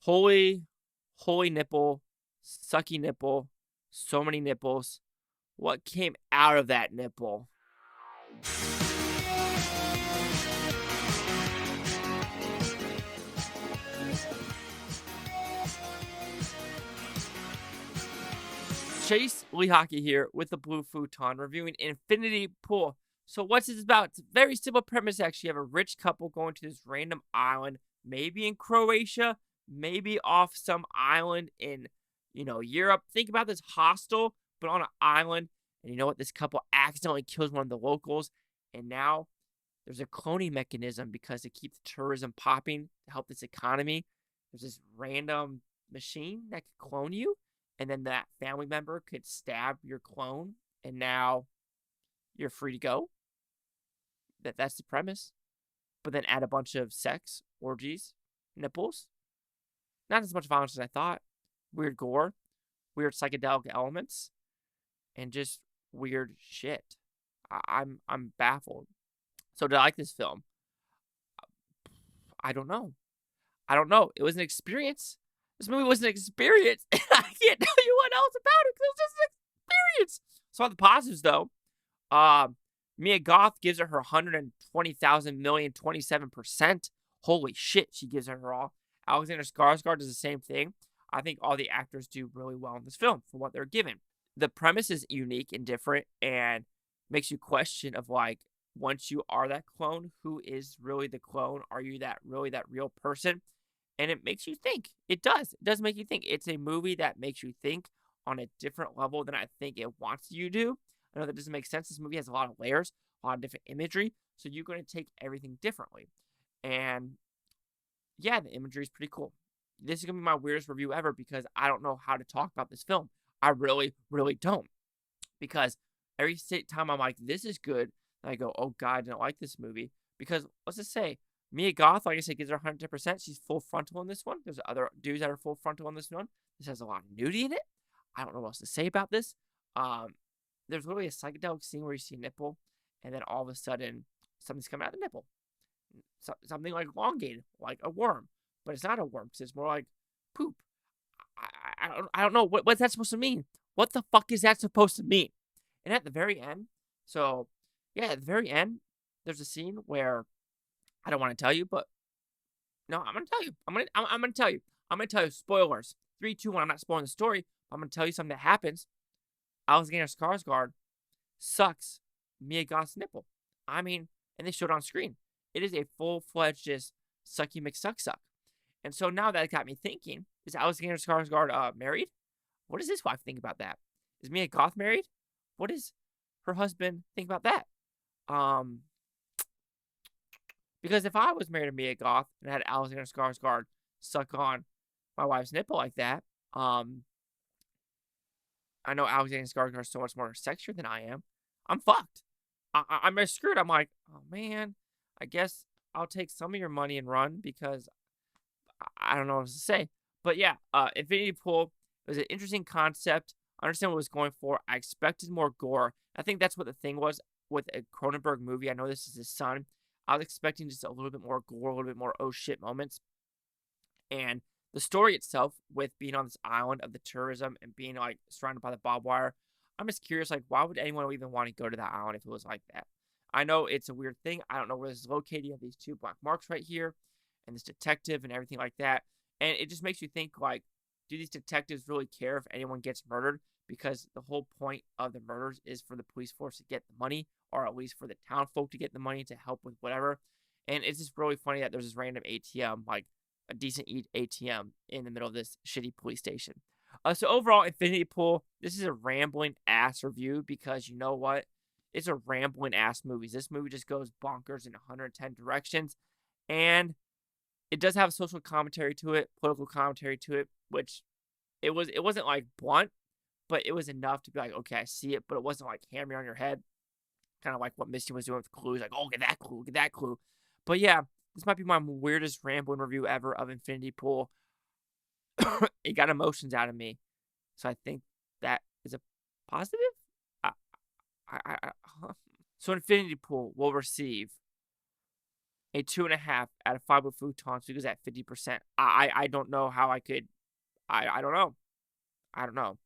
Holy, holy nipple, sucky nipple, so many nipples. What came out of that nipple? Chase Lee Hockey here with the Blue Futon reviewing Infinity Pool. So what's this about? It's a very simple premise actually. You have a rich couple going to this random island, maybe in Croatia, maybe off some island in, Europe. Think about this hostel, but on an island. And you know what? This couple accidentally kills one of the locals. And now there's a cloning mechanism because to keep the tourism popping to help this economy. There's this random machine that could clone you, and then that family member could stab your clone, and now you're free to go. That's the premise. But then add a bunch of sex, orgies, nipples. Not as much violence as I thought. Weird gore, weird psychedelic elements, and just weird shit. I'm baffled. So did I like this film? I don't know. It was an experience. This movie was an experience, and I can't tell you what else about it because it was just an experience. So on the positives, though, Mia Goth gives her 120,000 million, 27%. Holy shit, she gives her all. Alexander Skarsgård does the same thing. I think all the actors do really well in this film for what they're given. The premise is unique and different and makes you question of like, once you are that clone, who is really the clone? Are you that real person? And it makes you think. It does. It does make you think. It's a movie that makes you think on a different level than I think it wants you to. I know that doesn't make sense. This movie has a lot of layers, a lot of different imagery. So you're going to take everything differently. And yeah, the imagery is pretty cool. This is going to be my weirdest review ever because I don't know how to talk about this film. I really, really don't. Because every time I'm like, this is good, and I go, oh God, I didn't like this movie. Because let's just say, Mia Goth, like I said, gives her 110%. She's full frontal in this one. There's other dudes that are full frontal in this one. This has a lot of nudity in it. I don't know what else to say about this. There's literally a psychedelic scene where you see a nipple, and then all of a sudden, something's coming out of the nipple. Something like elongated, like a worm. But it's not a worm, because it's more like poop. I don't know. What's that supposed to mean? What the fuck is that supposed to mean? And at the very end, at the very end, there's a scene where I don't want to tell you, but no, I'm gonna tell you. I'm gonna tell you. I'm gonna tell you. Spoilers. 3, 2, 1. I'm not spoiling the story. I'm gonna tell you something that happens. Alexander Skarsgård sucks Mia Goth's nipple. I mean, and they showed it on screen. It is a full-fledged just sucky McSuck. And so now that got me thinking: is Alexander Skarsgård married? What does his wife think about that? Is Mia Goth married? What does her husband think about that? Because if I was married to Mia Goth and had Alexander Skarsgård suck on my wife's nipple like that, I know Alexander Skarsgård is so much more sexier than I am. I'm fucked. I'm screwed. I'm like, oh man, I guess I'll take some of your money and run because I don't know what to say. But yeah, Infinity Pool was an interesting concept. I understand what it was going for. I expected more gore. I think that's what the thing was with a Cronenberg movie. I know this is his son. I was expecting just a little bit more gore, a little bit more oh shit moments. And the story itself, with being on this island of the tourism and being like surrounded by the barbed wire, I'm just curious, like, why would anyone even want to go to that island if it was like that? I know it's a weird thing. I don't know where this is located. You have these 2 black marks right here, and this detective and everything like that. And it just makes you think, like, do these detectives really care if anyone gets murdered? Because the whole point of the murders is for the police force to get the money, or at least for the town folk to get the money to help with whatever. And it's just really funny that there's this random ATM, like a decent ATM, in the middle of this shitty police station. So overall, Infinity Pool, this is a rambling ass review because you know what? It's a rambling ass movie. This movie just goes bonkers in 110 directions. And it does have social commentary to it, political commentary to it, which it wasn't like blunt, but it was enough to be like, okay, I see it, but it wasn't like hammering on your head, kind of like what Misty was doing with clues, like, oh, get that clue. But yeah, this might be my weirdest rambling review ever of Infinity Pool. It got emotions out of me, so I think that is a positive. So Infinity Pool will receive a 2.5 out of 5 with Futon, so it goes at 50%. I don't know how I could. I don't know. I don't know.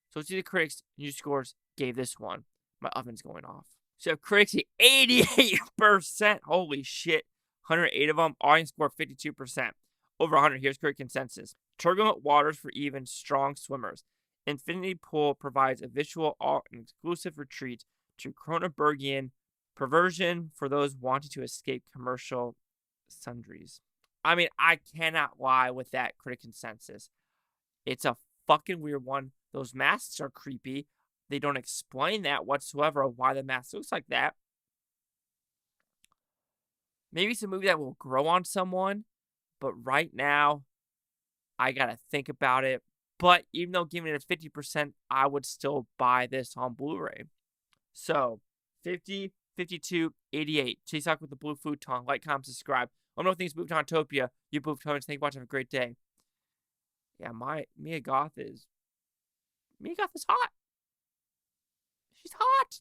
So let's see the critics' new scores gave this one. My oven's going off. So critics 88%. Holy shit. 108 of them. Audience score 52%. Over 100. Here's critic consensus. Turbulent waters for even strong swimmers. Infinity Pool provides a visual art and exclusive retreat to Cronenbergian perversion for those wanting to escape commercial sundries. I mean, I cannot lie with that critic consensus. It's a fucking weird one. Those masks are creepy. They don't explain that whatsoever of why the mask looks like that. Maybe it's a movie that will grow on someone, but right now, I gotta think about it. But even though giving it a 50%, I would still buy this on Blu-ray. So, 50, 52, 88. Chase out with the Blue Futon. Like, comment, subscribe. Let me know what things Booftopia. You Booftons. Thank you for watching. Have a great day. Yeah, Mia Goth is hot. She's hot.